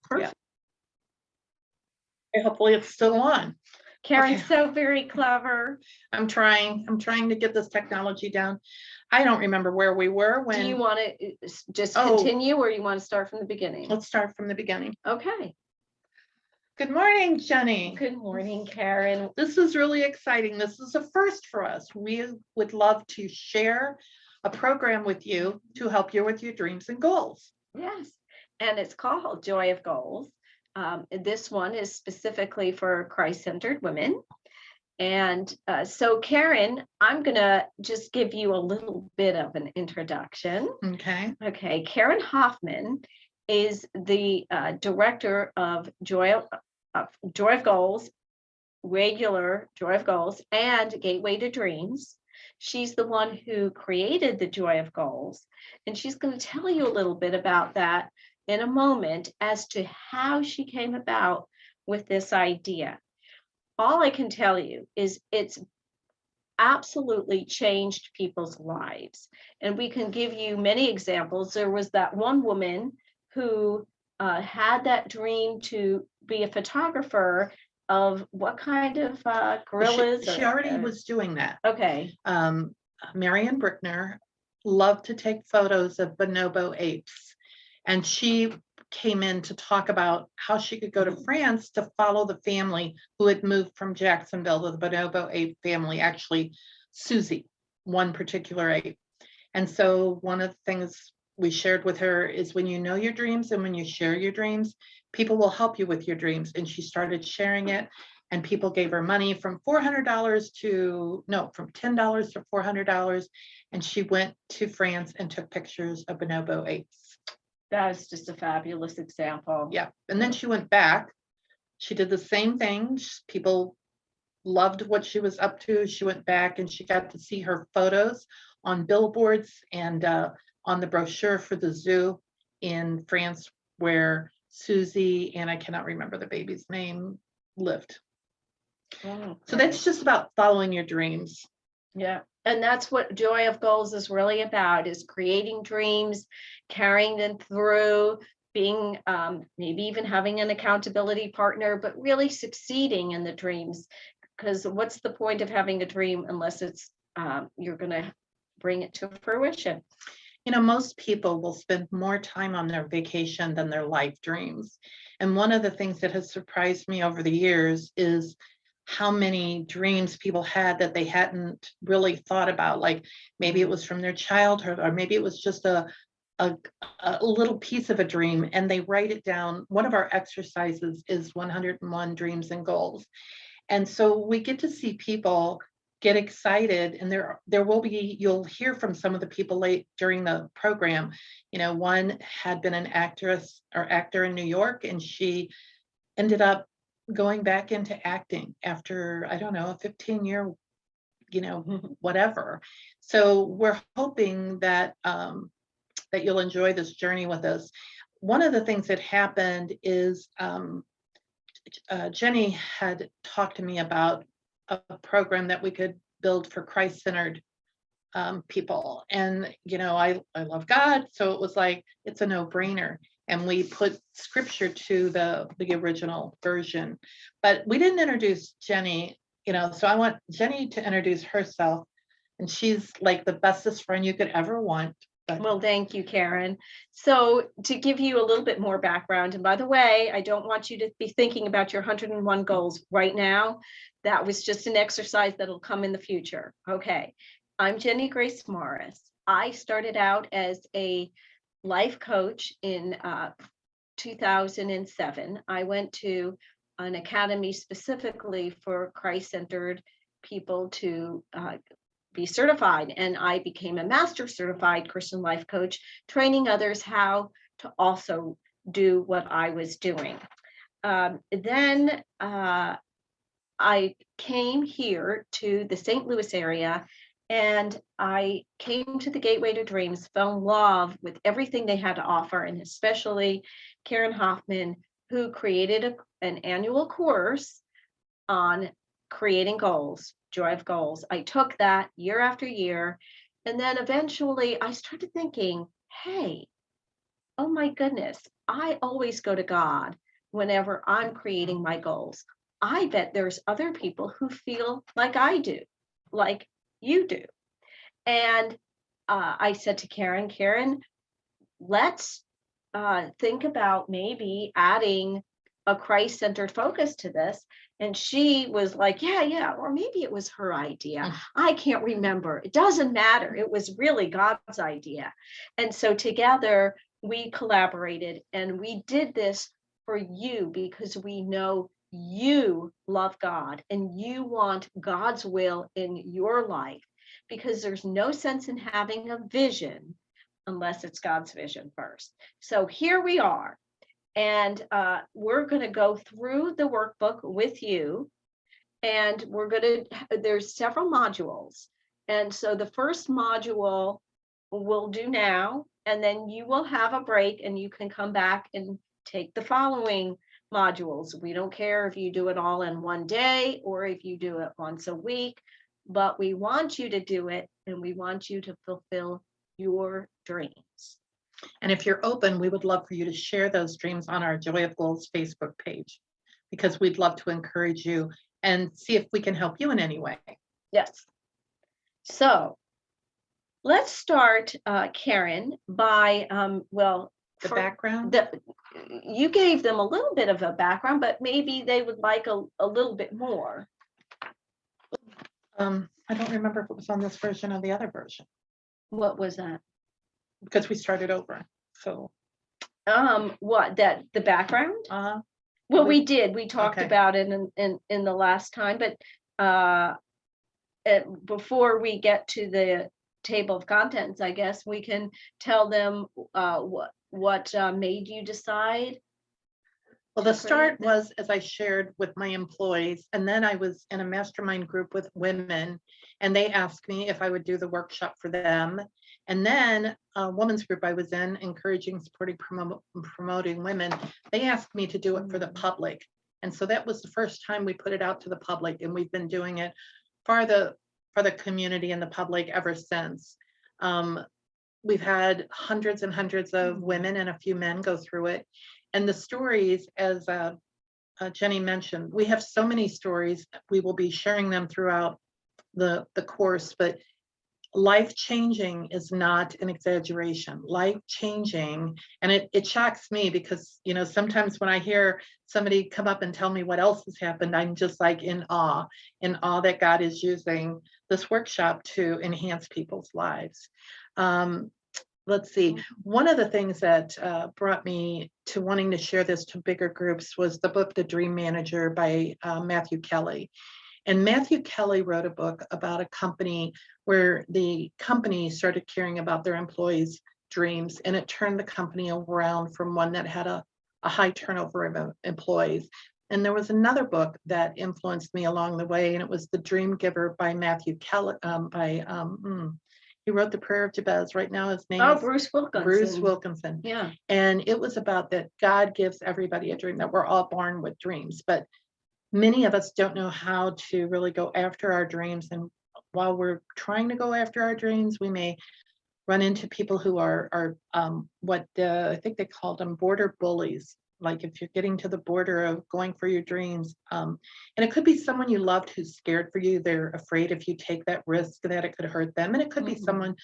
Perfect. Okay, hopefully it's still on. Karen's Okay. so very clever. I'm trying to get this technology down. I don't remember where we were Do you when. want to just Oh. continue or you want to start from the beginning? Let's start from the beginning. Okay. Good morning, Jenny. Good morning, Karen. This is really exciting. This is a first for us. We would love to share a program with you to help you with your dreams and goals. Yes. And it's called Joy of Goals. This one is specifically for Christ-centered women. And so, Karen, I'm going to just give you a little bit of an introduction. Okay. Okay. Karen Hoffman is the director of Joy of Goals, regular Joy of Goals, and Gateway to Dreams. She's the one who created the Joy of Goals. And she's going to tell you a little bit about that in a moment as to how she came about with this idea. All I can tell you is it's absolutely changed people's lives. And we can give you many examples. There was that one woman who had that dream to be a photographer of what kind of gorillas? She already was doing that. Okay. Marian Brickner loved to take photos of bonobo apes. And she came in to talk about how she could go to France to follow the family who had moved from Jacksonville to the bonobo ape family, actually Susie, one particular ape. And so one of the things we shared with her is when you know your dreams and when you share your dreams, people will help you with your dreams. And she started sharing it, and people gave her money from $10 to $400. And she went to France and took pictures of bonobo apes. That is just a fabulous example. Yeah. And then she went back. She did the same thing. People loved what she was up to. She went back and she got to see her photos on billboards and on the brochure for the zoo in France where Susie, and I cannot remember the baby's name, lived. Oh, so that's just about following your dreams. Yeah. And that's what Joy of Goals is really about, is creating dreams, carrying them through, being maybe even having an accountability partner, but really succeeding in the dreams. Because what's the point of having a dream unless it's you're going to bring it to fruition? You know, most people will spend more time on their vacation than their life dreams. And one of the things that has surprised me over the years is how many dreams people had that they hadn't really thought about. Like maybe it was from their childhood, or maybe it was just a little piece of a dream, and they write it down. One of our exercises is 101 dreams and goals. And so we get to see people get excited, and there will be, you'll hear from some of the people late during the program. You know, one had been an actress or actor in New York, and she ended up going back into acting after, I don't know, a 15-year, whatever. So we're hoping that that you'll enjoy this journey with us. One of the things that happened is Jenny had talked to me about a program that we could build for Christ-centered people. And, I love God. So it was like, it's a no-brainer. And we put scripture to the original version. But we didn't introduce Jenny, so I want Jenny to introduce herself. And she's like the bestest friend you could ever want. Well, thank you, Karen. So to give you a little bit more background, and by the way, I don't want you to be thinking about your 101 goals right now. That was just an exercise that'll come in the future. Okay. I'm Jenny Grace Morris. I started out as a life coach in 2007. I went to an academy specifically for Christ-centered people to be certified, and I became a master certified Christian life coach, training others how to also do what I was doing. Then I came here to the St. Louis area, and I came to the Gateway to Dreams, fell in love with everything they had to offer, and especially Karen Hoffman, who created an annual course on creating goals, Joy of Goals. I took that year after year, and then eventually I started thinking, hey, oh my goodness, I always go to God whenever I'm creating my goals. I bet there's other people who feel like I do, like you do. And I said to Karen, let's think about maybe adding a Christ-centered focus to this. And she was like, yeah, or maybe it was her idea. I can't remember. It doesn't matter. It was really God's idea. And so together we collaborated and we did this for you because we know you love God and you want God's will in your life, because there's no sense in having a vision unless it's God's vision first. So here we are, and we're going to go through the workbook with you, and there's several modules. And so the first module we'll do now, and then you will have a break and you can come back and take the following modules. We don't care if you do it all in one day or if you do it once a week, but we want you to do it and we want you to fulfill your dreams. And if you're open, we would love for you to share those dreams on our Joy of Goals Facebook page, because we'd love to encourage you and see if we can help you in any way. Yes. So let's start, Karen, by, The background. You gave them a little bit of a background, but maybe they would like a little bit more. I don't remember if it was on this version or the other version, What was that? because we started over. So The background? uh Well, we- we did. We talked okay. about it in the last time, but before we get to the table of contents, I guess we can tell them what made you decide. Well, the to start create this. was, as I shared with my employees, and then I was in a mastermind group with women, and they asked me if I would do the workshop for them. And then a women's group I was in, encouraging, supporting, promoting women, they asked me to do it for the public. And so that was the first time we put it out to the public, and we've been doing it for the community and the public ever since. We've had hundreds and hundreds of women and a few men go through it. And the stories, as Jenny mentioned, we have so many stories. We will be sharing them throughout the course, but life-changing is not an exaggeration. Life-changing, and it shocks me because, you know, sometimes when I hear somebody come up and tell me what else has happened, I'm just like in awe that God is using this workshop to enhance people's lives. Let's see. One of the things that brought me to wanting to share this to bigger groups was the book, The Dream Manager by Matthew Kelly. And Matthew Kelly wrote a book about a company where the company started caring about their employees' dreams, and it turned the company around from one that had a high turnover of employees. And there was another book that influenced me along the way, and it was The Dream Giver by Matthew Kelly, he wrote The Prayer of Jabez. Right now his name is Bruce Wilkinson. Bruce Wilkinson. Yeah. And it was about that God gives everybody a dream, that we're all born with dreams, but many of us don't know how to really go after our dreams. And while we're trying to go after our dreams, we may run into people who are I think they called them border bullies. Like if you're getting to the border of going for your dreams, and it could be someone you loved who's scared for you. They're afraid if you take that risk that it could hurt them, and it could be someone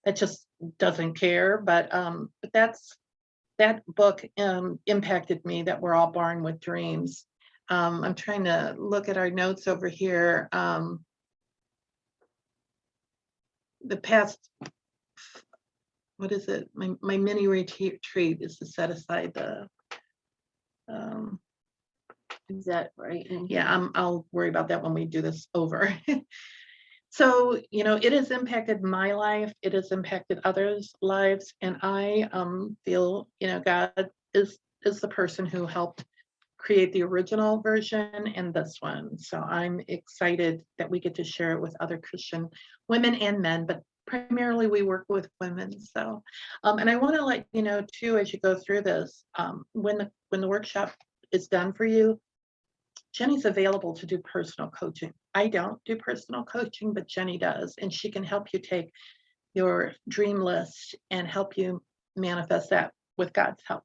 that just doesn't care. But that book impacted me, that we're all born with dreams. I'm trying to look at our notes over here. The past, what is it? My mini retreat is to set aside the. Is that right? Yeah, I'll worry about that when we do this over. So, you know, it has impacted my life. It has impacted others' lives, and I feel, you know, God is the person who helped create the original version and this one. So I'm excited that we get to share it with other Christian women and men, but primarily we work with women. So, and I want to let you know too, as you go through this, when the workshop is done for you, Jenny's available to do personal coaching. I don't do personal coaching, but Jenny does, and she can help you take your dream list and help you manifest that with God's help.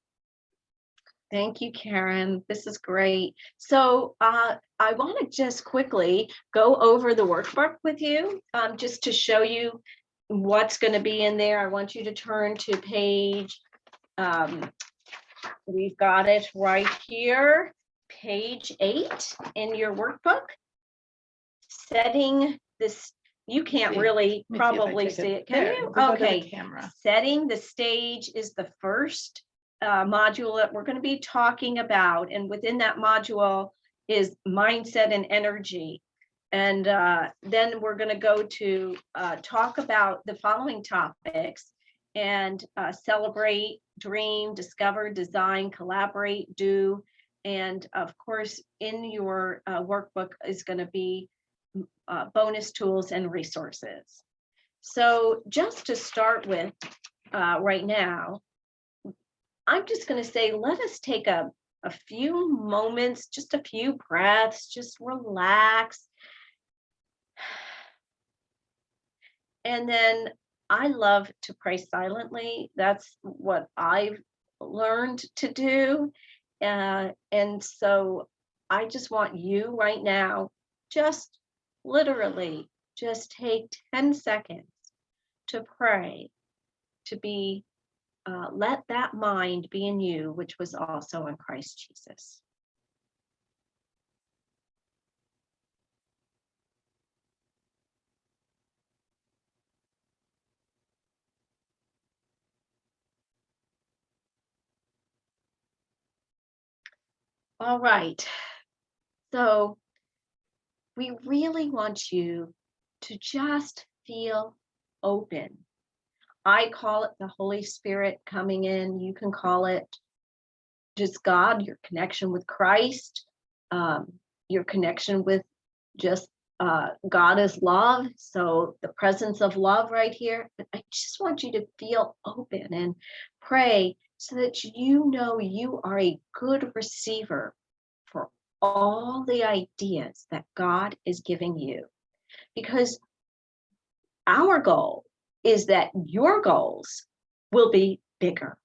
Thank you, Karen. This is great. So I want to just quickly go over the workbook with you, just to show you what's going to be in there. I want you to turn to page, we've got it right here, page 8 in your workbook. Setting this, you can't really probably see it, can you? Okay. Setting the stage is the first module that we're going to be talking about, and within that module is mindset and energy. And then we're going to go to talk about the following topics and celebrate, dream, discover, design, collaborate, do. And of course, in your workbook is going to be bonus tools and resources. So just to start with right now, I'm just going to say, let us take a few moments, just a few breaths, just relax. And then I love to pray silently. That's what I've learned to do. And so I just want you right now, just literally just take 10 seconds to pray, to be let that mind be in you, which was also in Christ Jesus. All right. So we really want you to just feel open. I call it the Holy Spirit coming in. You can call it just God, your connection with Christ, your connection with just God is love. So the presence of love right here. But I just want you to feel open and pray so that you know you are a good receiver for all the ideas that God is giving you. Because our goal is that your goals will be bigger.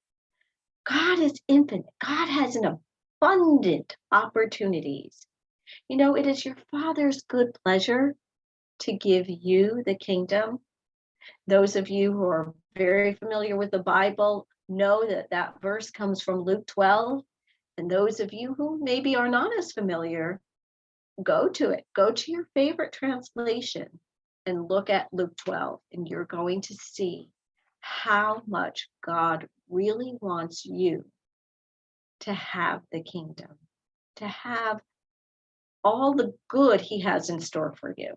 God is infinite. God has an abundant opportunities. You know, it is your Father's good pleasure to give you the kingdom. Those of you who are very familiar with the Bible know that that verse comes from Luke 12. And those of you who maybe are not as familiar, go to it. Go to your favorite translation and look at Luke 12, and you're going to see how much God really wants you to have the kingdom, to have all the good he has in store for you.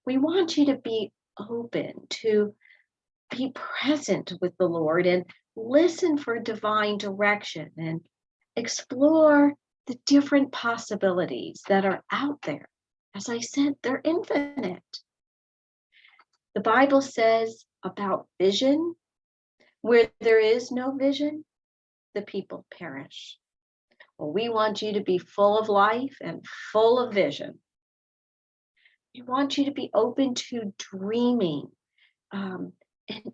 We want you to be open, to be present with the Lord and listen for divine direction and explore the different possibilities that are out there. As I said, they're infinite. The Bible says about vision, where there is no vision, the people perish. Well, we want you to be full of life and full of vision. We want you to be open to dreaming and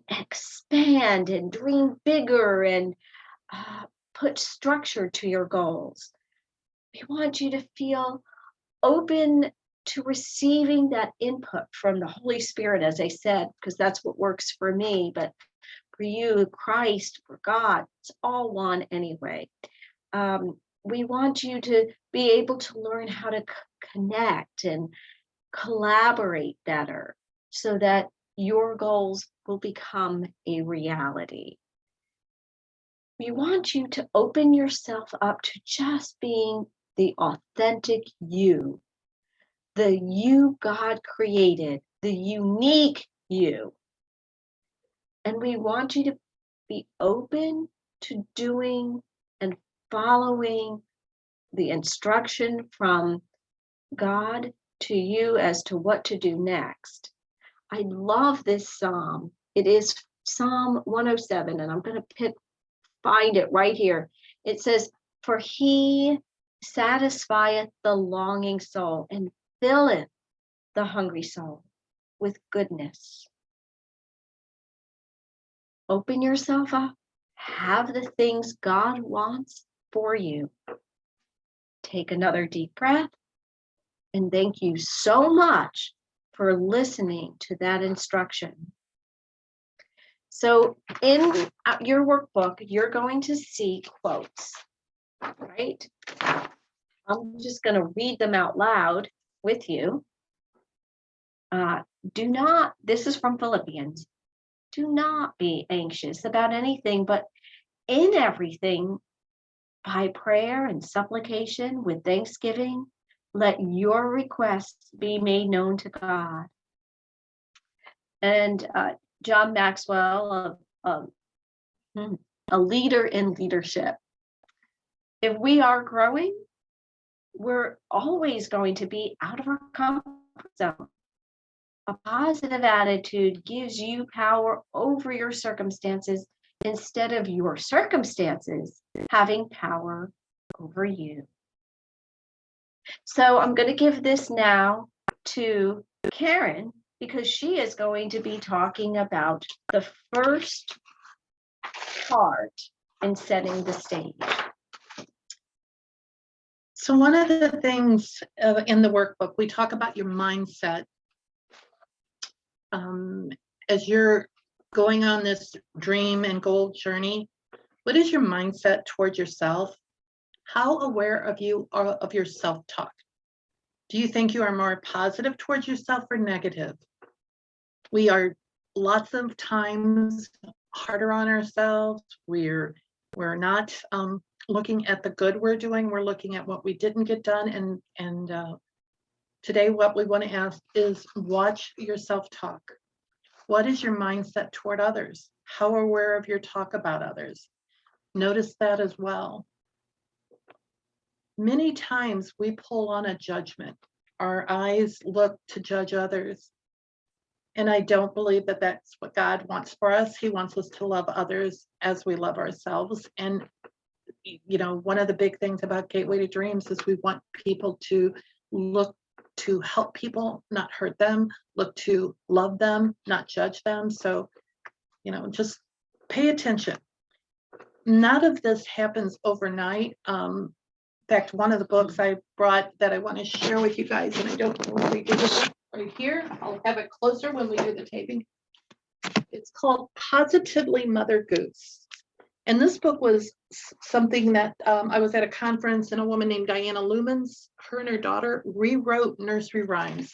expand and dream bigger and put structure to your goals. We want you to feel open to receiving that input from the Holy Spirit, as I said, because that's what works for me. But for you, Christ, for God, it's all one anyway. We want you to be able to learn how to connect and collaborate better so that your goals will become a reality. We want you to open yourself up to just being the authentic you, the you God created, the unique you. And we want you to be open to doing and following the instruction from God to you as to what to do next. I love this psalm. It is Psalm 107, and I'm going to find it right here. It says, "For he satisfieth the longing soul and filleth the hungry soul with goodness." Open yourself up have the things God wants for you. Take another deep breath. And thank you so much for listening to that instruction. So in your workbook, you're going to see quotes, right? I'm just going to read them out loud with you. This is from Philippians. Do not be anxious about anything, but in everything, by prayer and supplication with thanksgiving, let your requests be made known to God. And John Maxwell, a leader in leadership. If we are growing, we're always going to be out of our comfort zone. A positive attitude gives you power over your circumstances instead of your circumstances having power over you. So I'm going to give this now to Karen, because she is going to be talking about the first part in setting the stage. So one of the things in the workbook, we talk about your mindset. As you're going on this dream and goal journey, what is your mindset towards yourself? How aware of you are of your self-talk? Do you think you are more positive towards yourself or negative? We are lots of times harder on ourselves. We're not looking at the good we're doing. We're looking at what we didn't get done. And today, what we want to ask is, watch your self-talk. What is your mindset toward others? How aware of your talk about others? Notice that as well. Many times we pull on a judgment. Our eyes look to judge others. And I don't believe that that's what God wants for us. He wants us to love others as we love ourselves. And, you know, one of the big things about Gateway to Dreams is we want people to look to help people, not hurt them, look to love them, not judge them. So, you know, just pay attention. None of this happens overnight. In fact, one of the books I brought that I want to share with you guys, and I don't know if we do this right here. I'll have it closer when we do the taping. It's called Positively Mother Goose. And this book was something that I was at a conference, and a woman named Diana Lumens, her and her daughter rewrote nursery rhymes.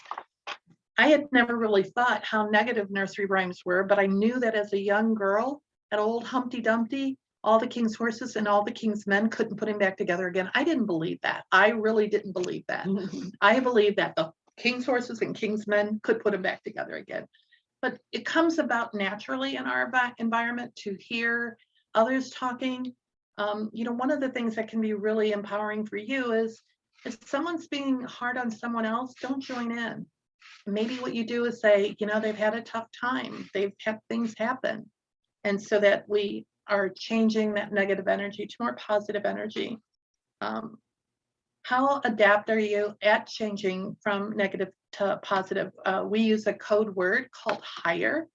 I had never really thought how negative nursery rhymes were, but I knew that as a young girl, that old Humpty Dumpty, all the king's horses and all the king's men couldn't put him back together again. I didn't believe that. I really didn't believe that. I believed that the king's horses and king's men could put him back together again. But it comes about naturally in our environment to hear others talking. You know, one of the things that can be really empowering for you is if someone's being hard on someone else, don't join in. Maybe what you do is say, you know, they've had a tough time. They've had things happen. And so that we are changing that negative energy to more positive energy. How adept are you at changing from negative to positive? We use a code word called higher.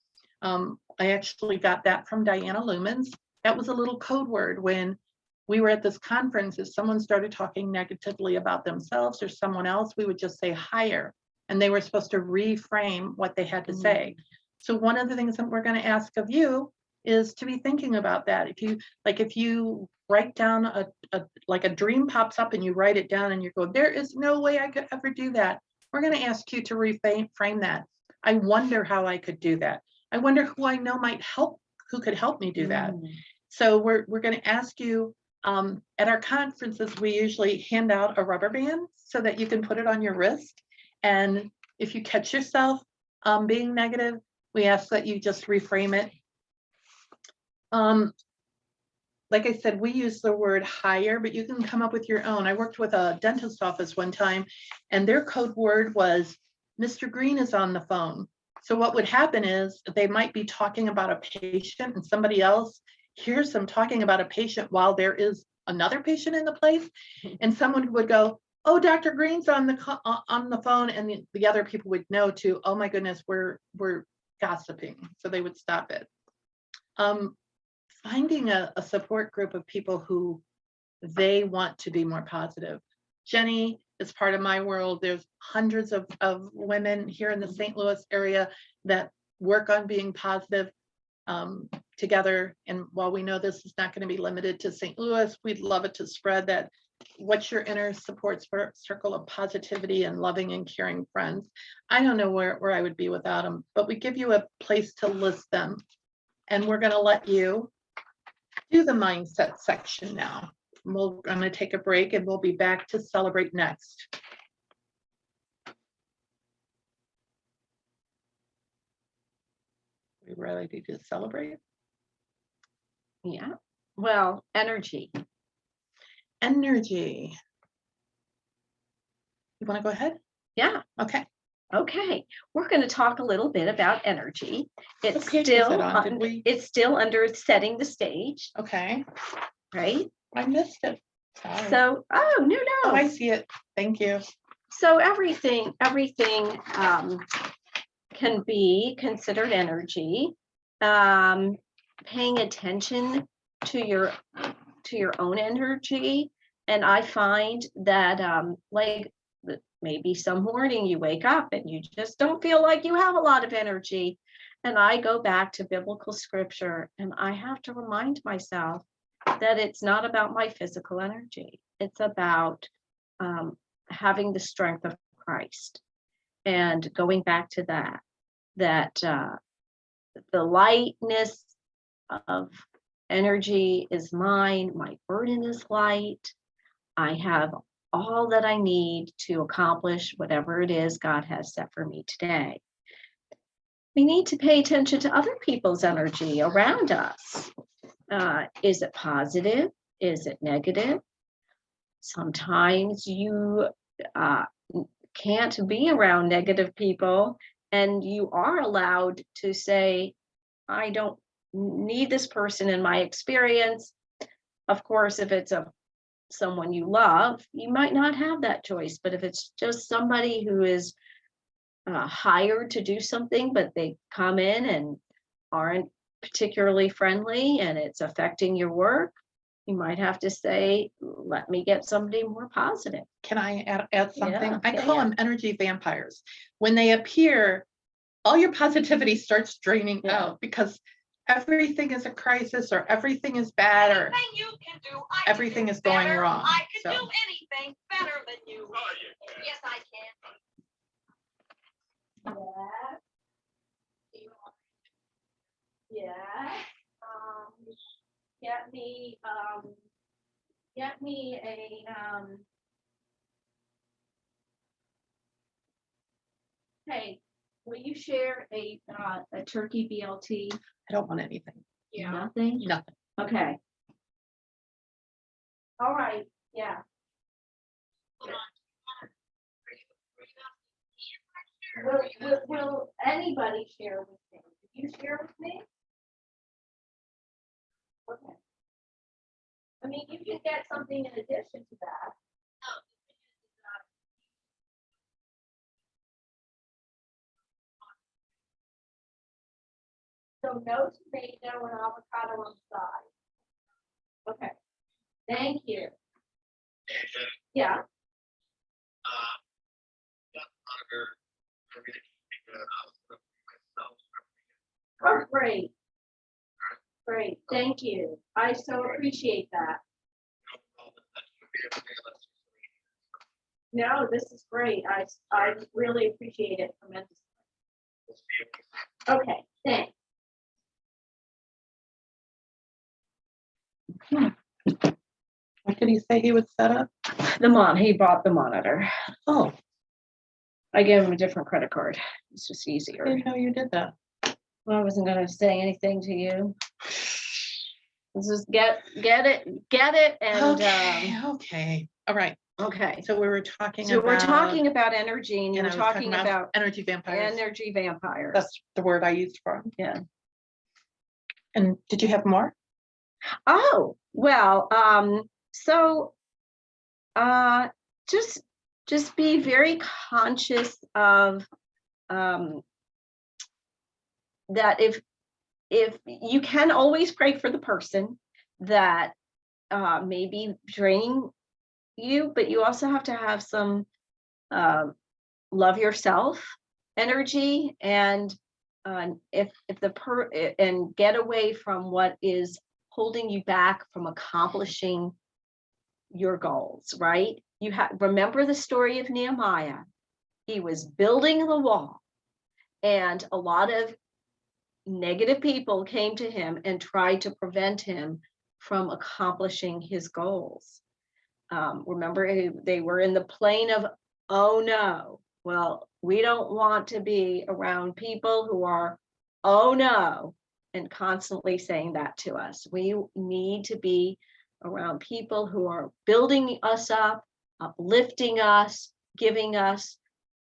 I actually got that from Diana Lumens. That was a little code word when we were at this conference. If someone started talking negatively about themselves or someone else, we would just say higher. And they were supposed to reframe what they had to say. So one of the things that we're going to ask of you is to be thinking about that. If you write down a dream pops up and you write it down and you go, there is no way I could ever do that. We're going to ask you to reframe that. I wonder how I could do that. I wonder who I know might help, who could help me do that. So we're going to ask you, at our conferences, we usually hand out a rubber band so that you can put it on your wrist. And if you catch yourself being negative, we ask that you just reframe it. Like I said, we use the word higher, but you can come up with your own. I worked with a dentist office one time, and their code word was, Mr. Green is on the phone. So what would happen is they might be talking about a patient and somebody else hears them talking about a patient while there is another patient in the place. And someone would go, oh, Dr. Green's on the phone. And the other people would know too, oh my goodness, we're gossiping. So they would stop it. finding a support group of people who they want to be more positive. Jenny is part of my world. There's hundreds of women here in the St. Louis area that work on being positive together. And while we know this is not going to be limited to St. Louis, we'd love it to spread that. What's your inner support circle of positivity and loving and caring friends? I don't know where I would be without them, but we give you a place to list them. And we're going to let you do the mindset section now. I'm going to take a break and we'll be back to celebrate next. We ready to celebrate? Yeah. Well, energy. Energy. You want to go ahead? Yeah. Okay. Okay. We're going to talk a little bit about energy. It's What page was still it on? Did we? it's still under setting the stage. Okay. Right. I missed it. Sorry. So, oh no. Oh, I see it. Thank you. So everything can be considered energy. Paying attention to your own energy, and I find that like maybe some morning you wake up and you just don't feel like you have a lot of energy, and I go back to biblical scripture and I have to remind myself that it's not about my physical energy. It's about having the strength of Christ, and going back to that the lightness of energy is mine. My burden is light. I have all that I need to accomplish whatever it is God has set for me today. We need to pay attention to other people's energy around us. Is it positive? Is it negative? Sometimes you can't be around negative people, and you are allowed to say, I don't need this person in my experience. Of course, if it's someone you love, you might not have that choice. But if it's just somebody who is hired to do something, but they come in and aren't particularly friendly and it's affecting your work, you might have to say, let me get somebody more positive. Can I add something? Yeah, I call them energy vampires. When they appear, all your positivity starts draining out because everything is a crisis, or everything is bad, or everything is going wrong. I can do anything better than you. Yes, I can. Yeah. Get me a hey, will you share a turkey BLT? I don't want anything. Yeah. Nothing? Nothing. Okay. All right, yeah. Will anybody share with me? Will you share with me? Okay. I mean, you can get something in addition to that. So no tomato and avocado on the side. Okay. Thank you. Yeah. Oh, great. Great. Thank you. I so appreciate that. No, this is great. I really appreciate it tremendously. Okay, thanks. What did he say he would set up? He bought the monitor. Oh, I gave him a different credit card. It's just I easier. didn't know you did that. Well, I wasn't gonna say anything to you. Let's just get it, and Okay. All right. okay. So we were talking So about. we're talking about energy, and you and were I was talking about energy vampires. energy vampires. That's the word I used for them. Yeah. And did you have more? Oh, well, so just be very conscious of that if you can always pray for the person that may be draining you, but you also have to have some love yourself energy, and if and get away from what is holding you back from accomplishing your goals, right? You have remember the story of Nehemiah. He was building the wall, and a lot of negative people came to him and tried to prevent him from accomplishing his goals. Remember, they were in the plane of, oh no. Well, we don't want to be around people who are, oh no, and constantly saying that to us. We need to be around people who are building us up, uplifting us, giving us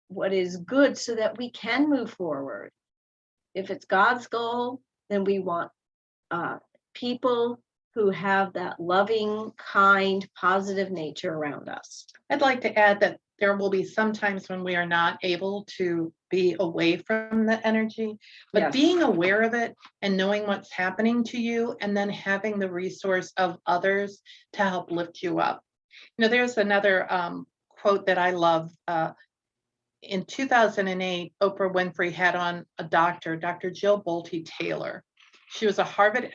what is good so that we can move forward. If it's God's goal, then we want people who have that loving, kind, positive nature around us. I'd like to add that there will be some times when we are not able to be away from the energy, but Yes. being aware of it and knowing what's happening to you, and then having the resource of others to help lift you up. There's another quote that I love. In 2008, Oprah Winfrey had on a doctor, Dr. Jill Bolte Taylor. She was a Harvard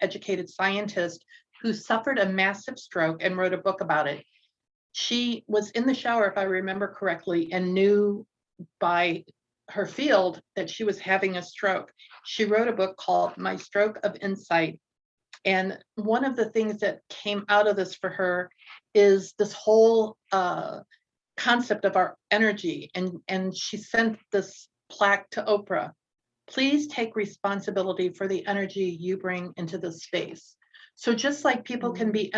educated scientist who suffered a massive stroke and wrote a book about it. She was in the shower, if I remember correctly, and knew by her field that she was having a stroke. She wrote a book called My Stroke of Insight. And one of the things that came out of this for her is this whole concept of our energy. And she sent this plaque to Oprah. Please take responsibility for the energy you bring into the space. So just like people can be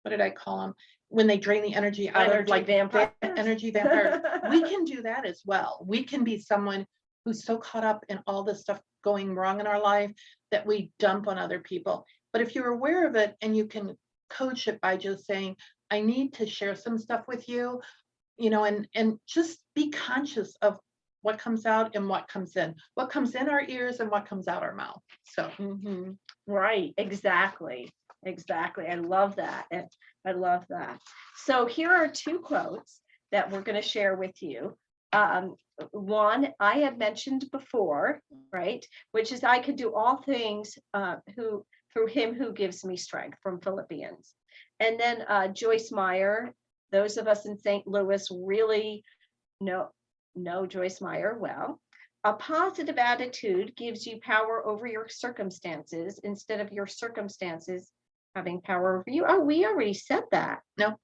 what did I call them? When they drain the energy out of, like, vampire. energy vampire, we can do that as well. We can be someone who's so caught up in all this stuff going wrong in our life that we dump on other people. But if you're aware of it and you can coach it by just saying, I need to share some stuff with you, and just be conscious of what comes out and what comes in our ears and what comes out our mouth. So Right, exactly. I love that. I love that. So here are two quotes that we're going to share with you. One I had mentioned before, right, which is I could do all things through him who gives me strength, from Philippians. And then Joyce Meyer. Those of us in St. Louis really know Joyce Meyer well. A positive attitude gives you power over your circumstances instead of your circumstances having power over you. Oh, we already said that. No.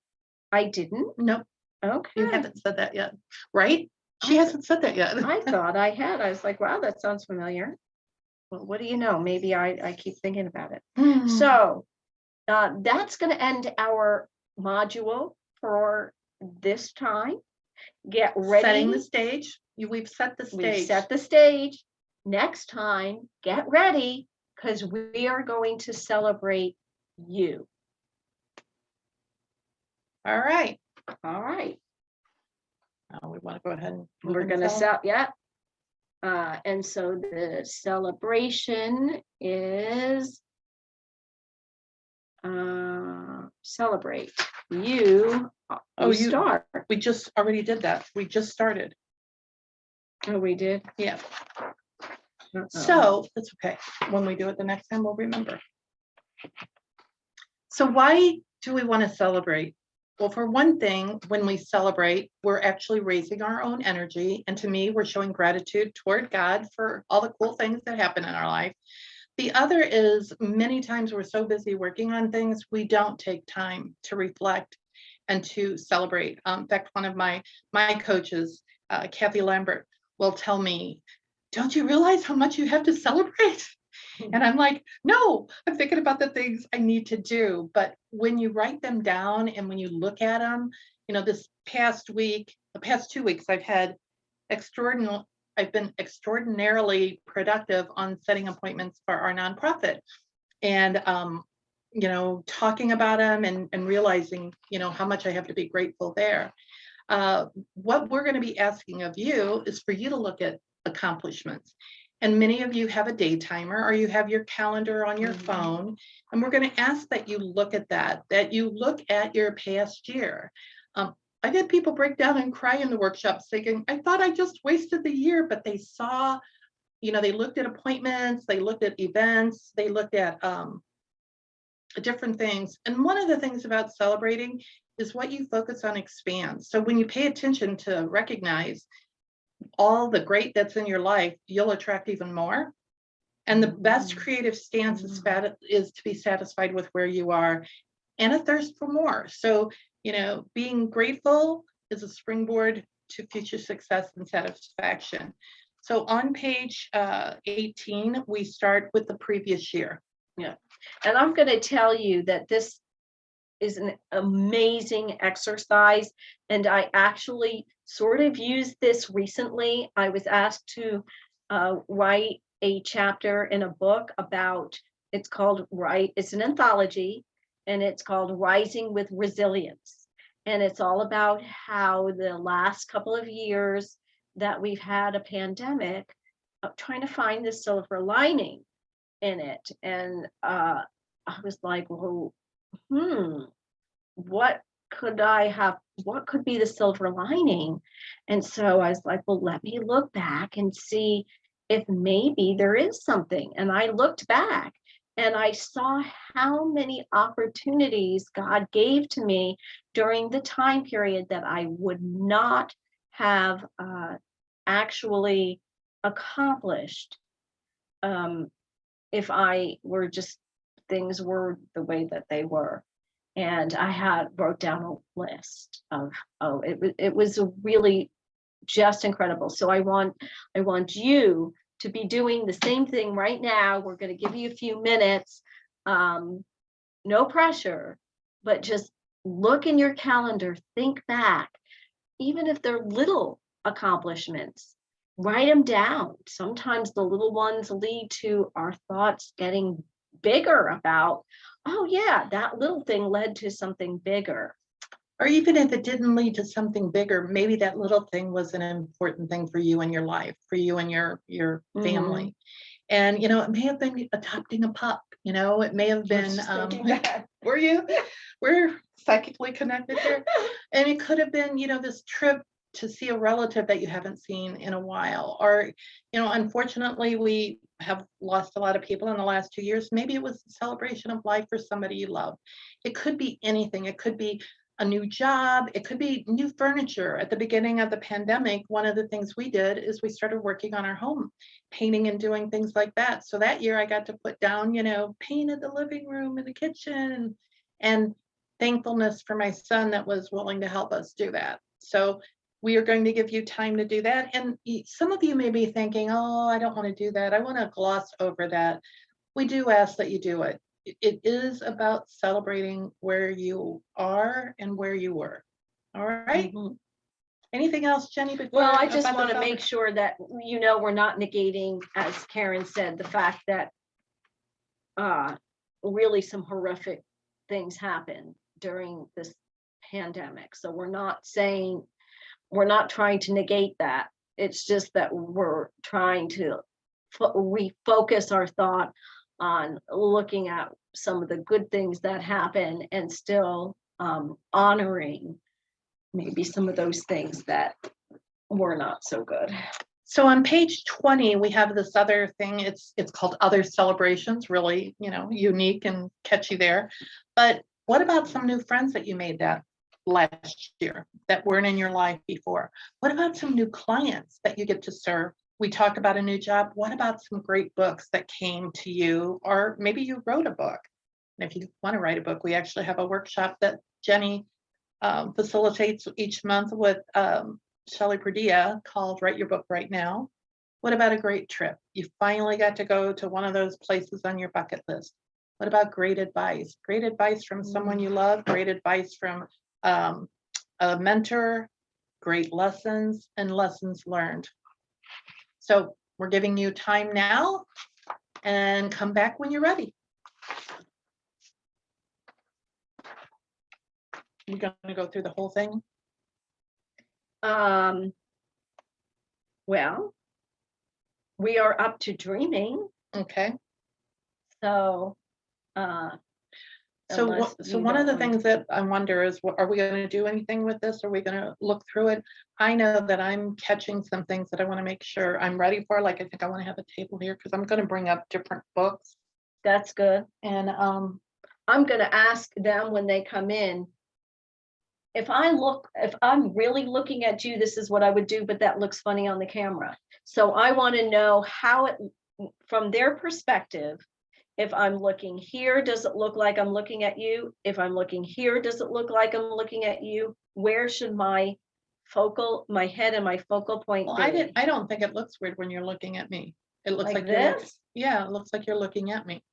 I didn't? No. Okay. You haven't said that yet, right? She hasn't said that yet. I thought I had. I was like, wow, that sounds familiar. Well, what do you know? Maybe I keep thinking about it. So that's going to end our module for this time. Get ready. Setting the stage. We've set the stage. We've set the stage. Next time, get ready, because we are going to celebrate you. All right. All right. We want to go ahead and We're going to set, yeah. And so the celebration is celebrate. You start. We just already did that. We just started. Oh, we did? Yeah. Uh-oh. So that's okay. When we do it the next time, we'll remember. So why do we want to celebrate? Well, for one thing, when we celebrate, we're actually raising our own energy. And to me, we're showing gratitude toward God for all the cool things that happen in our life. The other is, many times we're so busy working on things, we don't take time to reflect and to celebrate. In fact, one of my coaches, Kathy Lambert, will tell me, don't you realize how much you have to celebrate? And I'm like, no, I'm thinking about the things I need to do. But when you write them down and when you look at them, this past week, the past 2 weeks, I've been extraordinarily productive on setting appointments for our nonprofit, and talking about them and realizing how much I have to be grateful there. What we're going to be asking of you is for you to look at accomplishments. And many of you have a day timer or you have your calendar on your phone. And we're going to ask that you look at that you look at your past year. I've had people break down and cry in the workshops thinking, I thought I just wasted the year, but they saw, they looked at appointments, they looked at events, they looked at different things. And one of the things about celebrating is what you focus on expands. So when you pay attention to recognize all the great that's in your life, you'll attract even more. And the best creative stance is to be satisfied with where you are and a thirst for more. So, being grateful is a springboard to future success and satisfaction. So on page 18, we start with the previous year. Yeah. And I'm going to tell you that this is an amazing exercise. And I actually sort of used this recently. I was asked to write a chapter in a book about, it's an anthology, and it's called Rising with Resilience. And it's all about how the last couple of years that we've had a pandemic, trying to find the silver lining in it. And I was like, well, what could be the silver lining? And so I was like, well, let me look back and see if maybe there is something. And I looked back and I saw how many opportunities God gave to me during the time period that I would not have actually accomplished if things were the way that they were. And I wrote down a list of, it was really just incredible. So I want you to be doing the same thing right now. We're going to give you a few minutes, no pressure, but just look in your calendar, think back, even if they're little accomplishments, write them down. Sometimes the little ones lead to our thoughts getting bigger about, oh yeah, that little thing led to something bigger. Or even if it didn't lead to something bigger, maybe that little thing was an important thing for you in your life, for you and your family. And, it may have been adopting a pup, it may have been, were you? We're psychically connected here. And it could have been, this trip to see a relative that you haven't seen in a while. Or, unfortunately, we have lost a lot of people in the last 2 years. Maybe it was a celebration of life for somebody you love. It could be anything. It could be a new job. It could be new furniture. At the beginning of the pandemic, one of the things we did is we started working on our home, painting and doing things like that. So that year I got to put down, painted the living room and the kitchen, and thankfulness for my son that was willing to help us do that. So we are going to give you time to do that. And some of you may be thinking, oh, I don't want to do that. I want to gloss over that. We do ask that you do it. It is about celebrating where you are and where you were. All right. Anything else, Jenny? Well, I just want to make sure that, we're not negating, as Karen said, the fact that really some horrific things happened during this pandemic. So we're not trying to negate that. It's just that we're trying to refocus our thought on looking at some of the good things that happen and still honoring maybe some of those things that were not so good. So on page 20, we have this other thing. It's called Other Celebrations, really, unique and catchy there. But what about some new friends that you made that last year that weren't in your life before? What about some new clients that you get to serve? We talk about a new job. What about some great books that came to you? Or maybe you wrote a book. And if you want to write a book, we actually have a workshop that Jenny facilitates each month with Shelley Perdia called Write Your Book Right Now. What about a great trip? You finally got to go to one of those places on your bucket list. What about great advice? Great advice from someone you love, great advice from a mentor, great lessons and lessons learned. So we're giving you time now, and come back when you're ready. We're going to go through the whole thing. Well, we are up to dreaming. Okay. So, So, unless so you one of don't the want- things that I wonder is, are we going to do anything with this? Are we going to look through it? I know that I'm catching some things that I want to make sure I'm ready for. Like, I think I want to have a table here because I'm going to bring up different books. That's good. And I'm gonna ask them when they come in. If I'm really looking at you, this is what I would do, but that looks funny on the camera. So I want to know how it, from their perspective, if I'm looking here, does it look like I'm looking at you? If I'm looking here, does it look like I'm looking at you? Where should my head and my focal point well, be? I don't think it looks weird when you're looking at me. It looks Like like you're looking, this? yeah, it looks like you're looking at me.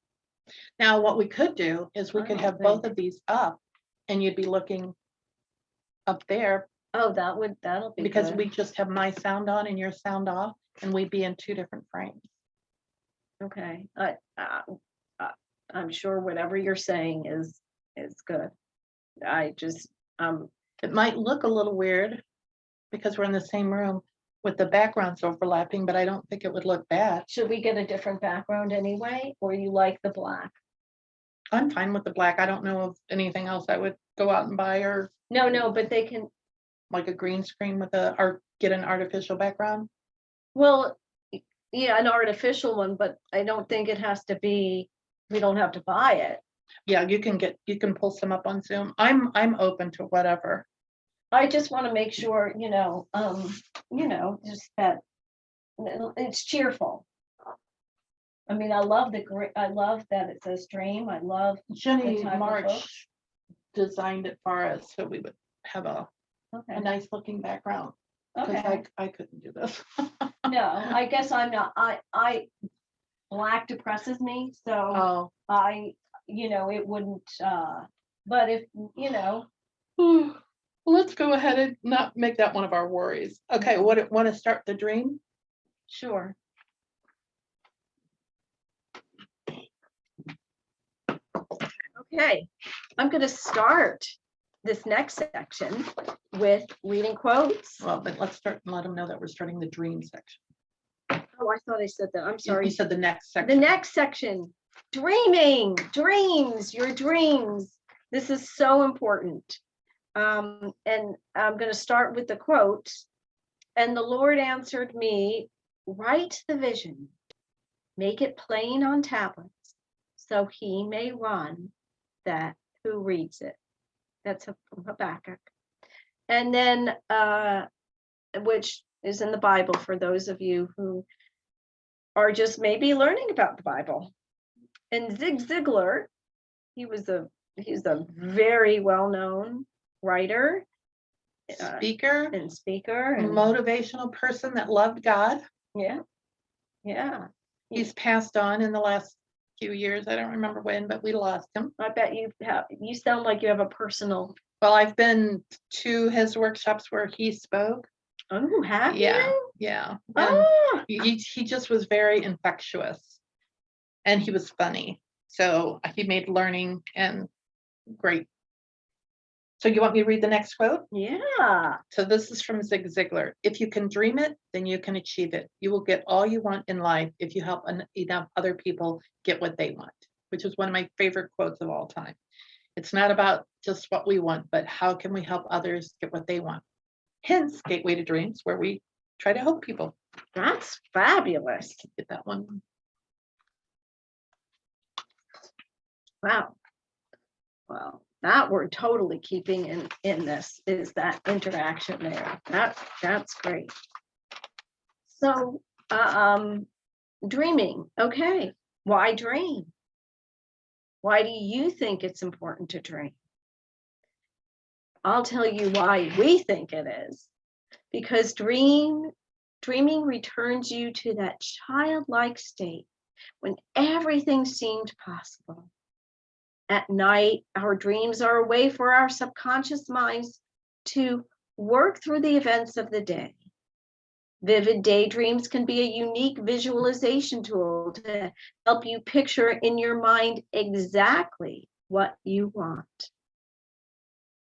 Now, what we could do is we I could don't have both think- of these up and you'd be looking up there Oh, that'll be because good. we just have my sound on and your sound off and we'd be in two different frames. Okay, I'm sure whatever you're saying is good. I just, It might look a little weird because we're in the same room with the backgrounds overlapping, but I don't think it would look bad. should we get a different background anyway, or you like the black? I'm fine with the black. I don't know of anything else I would go out and buy or No, but they can, like a green screen with or get an artificial background. well, yeah, an artificial one, but I don't think it has to be, we don't have to buy it. Yeah, you can pull some up on Zoom. I'm open to whatever. I just want to make sure, just that it's cheerful. I mean, I love that it says dream. I love, Jenny type of March book. designed it for us so we would have a okay, nice looking background. Because okay. I couldn't do this. No, I guess I'm not, I, black depresses me, so Oh. it wouldn't, but if, Well, let's go ahead and not make that one of our worries. Okay, want to start the dream? sure. Okay, I'm gonna start this next section with reading quotes. Well, but let's start and let them know that we're starting the dream section. Oh, I thought I said that, I'm You sorry. said the next The section. next section, dreaming, dreams, your dreams. This is so important. And I'm going to start with the quote. And the Lord answered me, write the vision, make it plain on tablets, so he may run that who reads it. That's from Habakkuk. And then, which is in the Bible for those of you who are just maybe learning about the Bible. And Zig Ziglar, he's a very well-known writer Speaker, and speaker. And motivational person that loved God. yeah. He's passed on in the last few years. I don't remember when, but we lost him. I bet you sound like you have a personal. Well, I've been to his workshops where he spoke. Oh, have Yeah, you? yeah. And Oh, he just was very infectious and he was funny. So he made learning and great. So you want me to read the next quote? yeah. So this is from Zig Ziglar. If you can dream it, then you can achieve it. You will get all you want in life if you help enough other people get what they want, which is one of my favorite quotes of all time. It's not about just what we want, but how can we help others get what they want? Hence, Gateway to Dreams, where we try to help people. That's fabulous. Get that one. Wow. Well, that we're totally keeping in this is that interaction there. That's great. So, dreaming. Okay. Why dream? Why do you think it's important to dream? I'll tell you why we think it is. Because dreaming returns you to that childlike state when everything seemed possible. At night, our dreams are a way for our subconscious minds to work through the events of the day. Vivid daydreams can be a unique visualization tool to help you picture in your mind exactly what you want.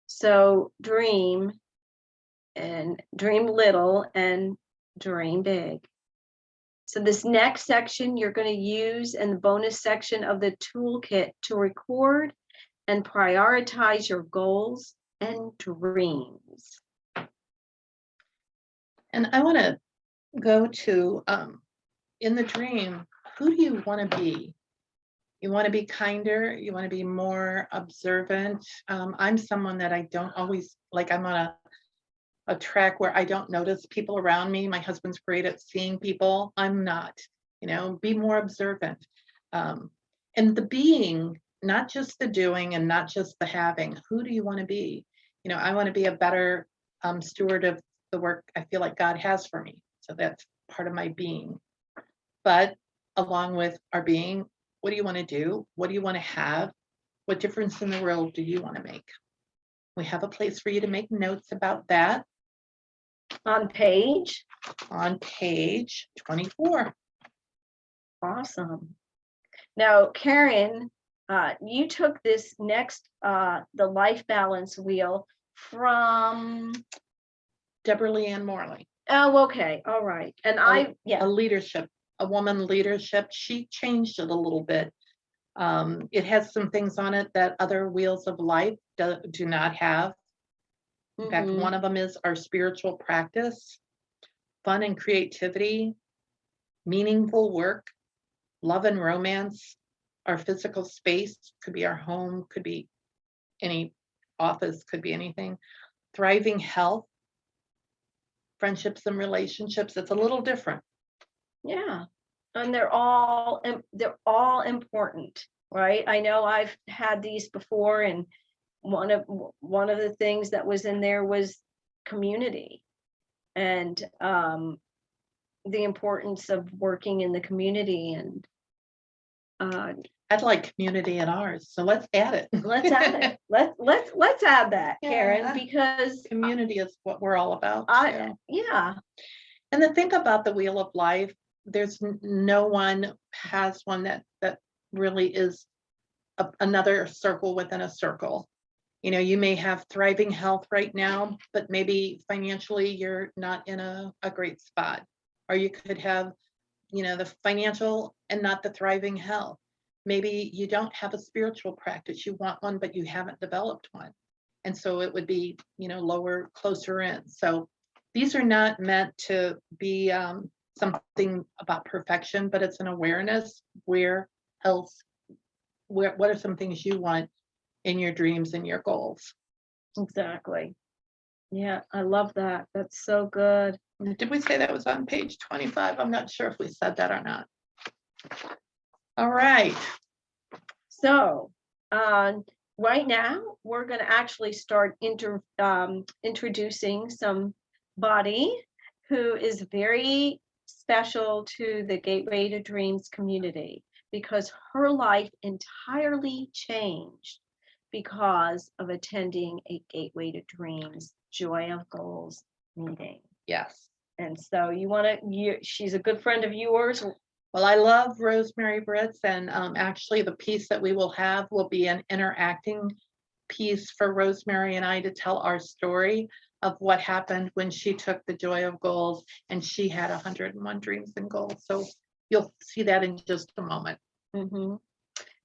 So dream, and dream little and dream big. So this next section you're going to use in the bonus section of the toolkit to record and prioritize your goals and dreams. And I want to go to, in the dream, who do you want to be? You want to be kinder, you want to be more observant. I'm someone that I don't always, like, I'm on a track where I don't notice people around me. My husband's great at seeing people. I'm not, be more observant. And the being, not just the doing and not just the having. Who do you want to be? I want to be a better steward of the work I feel like God has for me. So that's part of my being. But along with our being, what do you want to do? What do you want to have? What difference in the world do you want to make? We have a place for you to make notes about that On page. on page 24. Awesome. Now, Karen, you took this next, the life balance wheel from, Deborah Leanne Morley, oh, okay, all right. And a woman leadership. She changed it a little bit. It has some things on it that other wheels of life do not have. In fact, one of them is our spiritual practice, fun and creativity, meaningful work, love and romance, our physical space, could be our home, could be any office, could be anything, thriving health, friendships and relationships. It's a little different. Yeah, and they're all important, right? I know I've had these before, and one of the things that was in there was community, and the importance of working in the community. And I'd like community in ours, so let's add it. let's add it. Let's add that, Karen, Yeah. because Community is what we're all about. yeah. And the thing about the wheel of life, there's no one has one that really is another circle within a circle. You may have thriving health right now, but maybe financially you're not in a great spot. Or you could have, the financial and not the thriving health. Maybe you don't have a spiritual practice. You want one, but you haven't developed one. And so it would be, lower, closer in. So these are not meant to be something about perfection, but it's an awareness. What are some things you want in your dreams and your goals? Exactly. Yeah, I love that. That's so good. Did we say that was on page 25? I'm not sure if we said that or not. All right. So right now we're going to actually start introducing somebody who is very special to the Gateway to Dreams community, because her life entirely changed because of attending a Gateway to Dreams Joy of Goals meeting. Yes. And so she's a good friend of yours. Well, I love Rosemary Britz, and actually the piece that we will have will be an interacting piece for Rosemary and I to tell our story of what happened when she took the Joy of Goals and she had 101 dreams and goals. So you'll see that in just a moment. And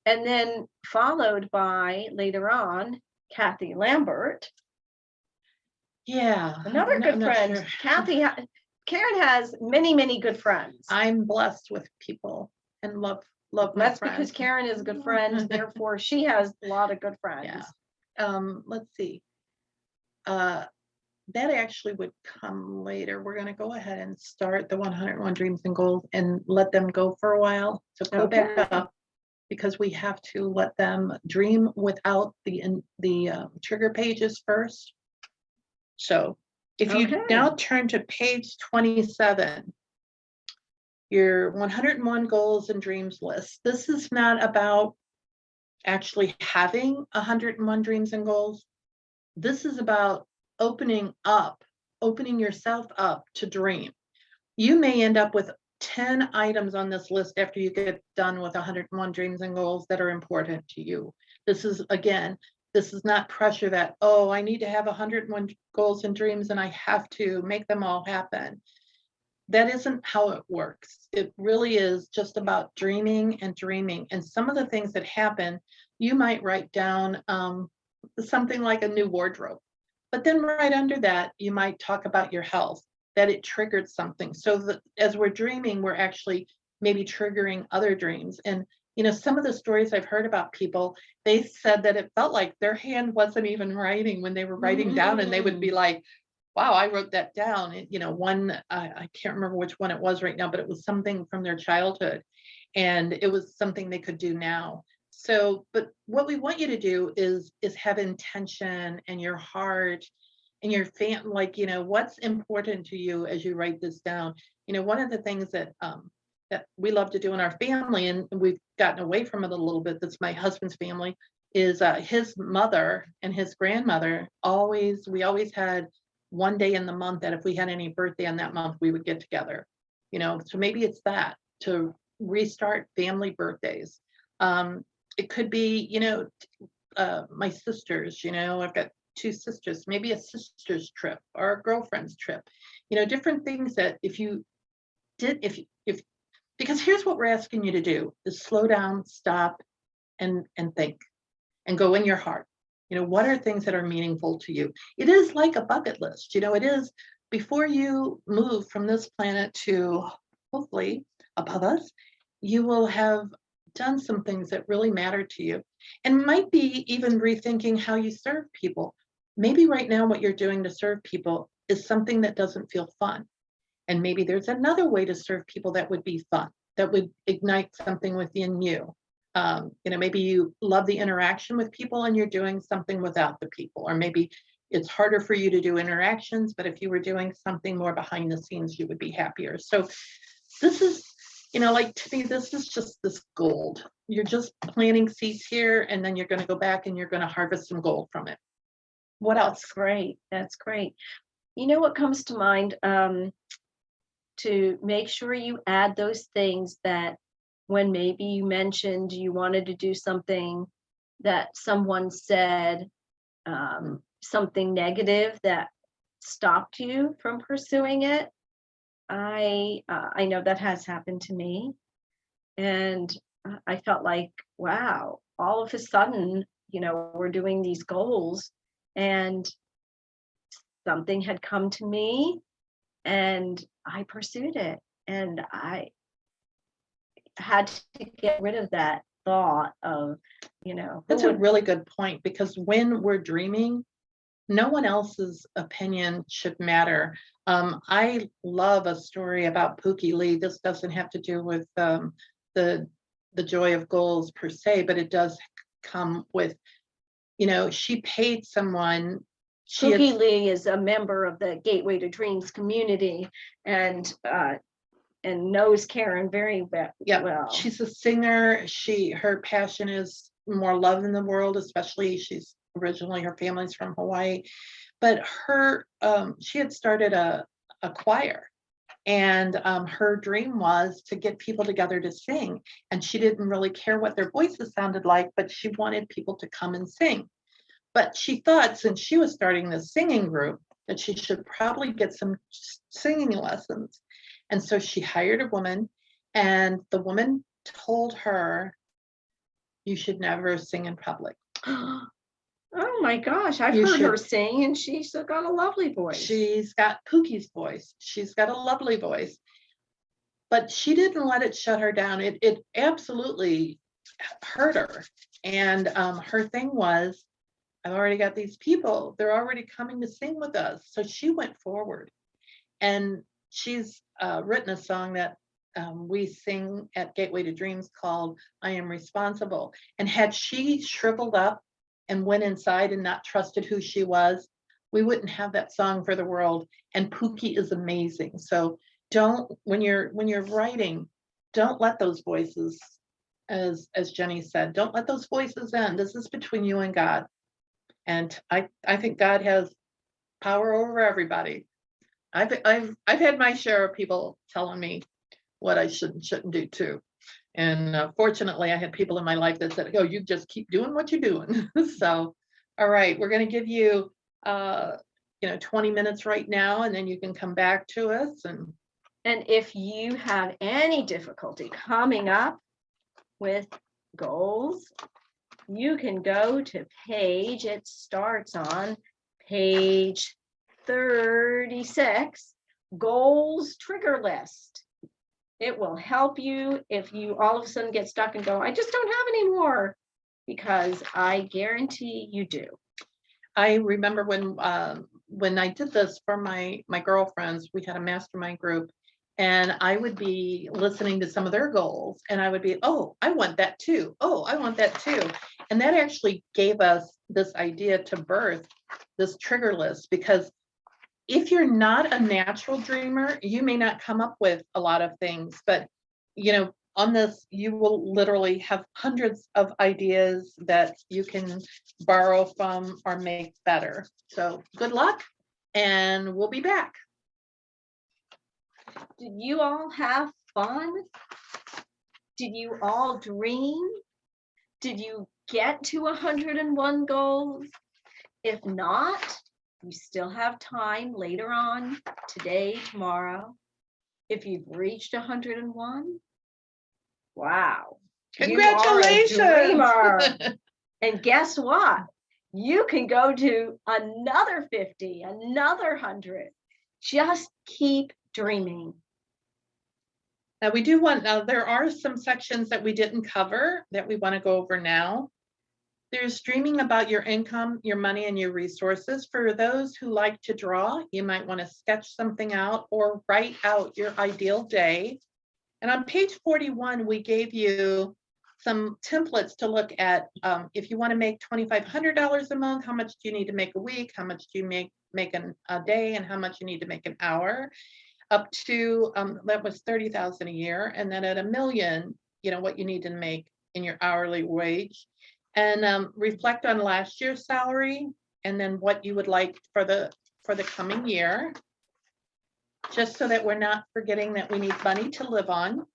then followed by, later on, Kathy Lambert. Yeah. Another good friend. Sure. Kathy, Karen has many, many good friends. I'm blessed with people and love my That's friends. because Karen is a good friend, therefore she has a lot of good friends. Yeah. Let's see. That actually would come later. We're going to go ahead and start the 101 dreams and goals and let them go for a while. So go back up, because we have to let them dream without the trigger pages first. So if you now turn to page 27, your 101 goals and dreams list. This is not about actually having 101 dreams and goals. This is about opening yourself up to dream. You may end up with 10 items on this list after you get done with 101 dreams and goals that are important to you. This is not pressure that, oh, I need to have 101 goals and dreams and I have to make them all happen. that isn't how it works. It really is just about dreaming and dreaming. And some of the things that happen, you might write down something like a new wardrobe. But then right under that, you might talk about your health, that it triggered something. So that as we're dreaming, we're actually maybe triggering other dreams. And some of the stories I've heard about people, they said that it felt like their hand wasn't even writing when they were writing down, and they would be like, wow, I wrote that down. And, one, I can't remember which one it was right now, but it was something from their childhood, and it was something they could do now. So, but what we want you to do is have intention and your heart and your like, what's important to you as you write this down. One of the things that we love to do in our family, and we've gotten away from it a little bit, that's my husband's family, is his mother and his grandmother we always had one day in the month that if we had any birthday on that month, we would get together. So maybe it's that, to restart family birthdays. It could be, my sisters, I've got 2 sisters, maybe a sister's trip or a girlfriend's trip, different things that if because here's what we're asking you to do is slow down, stop, and think, and go in your heart. What are things that are meaningful to you? It is like a bucket list. It is, before you move from this planet to hopefully above us, you will have done some things that really matter to you, and might be even rethinking how you serve people. Maybe right now what you're doing to serve people is something that doesn't feel fun. And maybe there's another way to serve people that would be fun, that would ignite something within you. Maybe you love the interaction with people and you're doing something without the people, or maybe it's harder for you to do interactions, but if you were doing something more behind the scenes, you would be happier. So this is, like, to me, this is just this gold. You're just planting seeds here, and then you're going to go back and you're going to harvest some gold from it. What else? That's great. That's great. What comes to mind, to make sure you add those things that when maybe you mentioned you wanted to do something that someone said, something negative that stopped you from pursuing it. I know that has happened to me, and I felt like, wow, all of a sudden, we're doing these goals, and something had come to me, and I pursued it, and I had to get rid of that thought of, That's a really good point, because when we're dreaming, no one else's opinion should matter. I love a story about Pookie Lee. This doesn't have to do with the joy of goals per se, but it does come with, she paid someone. Pookie Lee is a member of the Gateway to Dreams community, and knows Karen very well. Yeah, she's a singer. Her passion is more love in the world, especially she's originally, her family's from Hawaii, but she had started a choir, and her dream was to get people together to sing, and she didn't really care what their voices sounded like, but she wanted people to come and sing. But she thought, since she was starting this singing group, that she should probably get some singing lessons. And so she hired a woman, and the woman told her, you should never sing in public. Oh my gosh, I've heard her sing, and she's got a lovely voice. She's got Pookie's voice. She's got a lovely voice. But she didn't let it shut her down. It absolutely hurt her. And her thing was, I've already got these people. They're already coming to sing with us. So she went forward. And she's written a song that we sing at Gateway to Dreams called I Am Responsible. And had she shriveled up and went inside and not trusted who she was, we wouldn't have that song for the world. And Pookie is amazing. So when you're writing, don't let those voices, as Jenny said, don't let those voices in. This is between you and God. And I think God has power over everybody. I've had my share of people telling me what I should and shouldn't do too. And fortunately, I had people in my life that said, "Oh, you just keep doing what you're doing." So, all right, we're going to give you, 20 minutes right now, and then you can come back to us and And if you have any difficulty coming up with goals, you can go to it starts on page 36, goals trigger list. It will help you if you all of a sudden get stuck and go, I just don't have any more, because I guarantee you do. I remember when I did this for my girlfriends, we had a mastermind group, and I would be listening to some of their goals, and I would be, oh, I want that too. Oh, I want that too. And that actually gave us this idea to birth this trigger list, because if you're not a natural dreamer, you may not come up with a lot of things, but on this, you will literally have hundreds of ideas that you can borrow from or make better. So good luck, and we'll be back. Did you all have fun? Did you all dream? Did you get to 101 goals? If not, you still have time later on, today, tomorrow. If you've reached 101, wow. Congratulations. You are a dreamer. And guess what? You can go to another 50, another 100. Just keep dreaming. Now we do want, there are some sections that we didn't cover that we want to go over now. There's dreaming about your income, your money, and your resources. For those who like to draw, you might want to sketch something out or write out your ideal day. And on page 41, we gave you some templates to look at. If you want to make $2,500 a month, how much do you need to make a week? How much do you make a day? And how much you need to make an hour? Up to, that was 30,000 a year. And then at $1 million, what you need to make in your hourly wage. And reflect on last year's salary, and then what you would like for the coming year, just so that we're not forgetting that we need money to live on.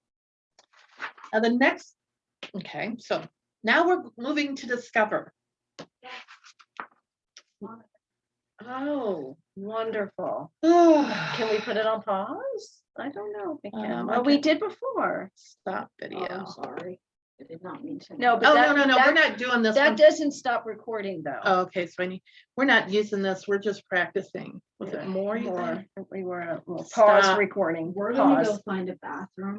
Okay, so now we're moving to discover. Oh, wonderful. Can we put it on pause? I don't know if we can. Well, we did before. Stop video? Oh, I'm sorry. I did not mean to. No, but Oh, that, no, we're that, not doing this that one. doesn't stop recording though. Oh, okay, so we're not using this, we're just practicing. Was it more? You think? We were, we'll Stop. pause recording. We're gonna go Pause. find a bathroom.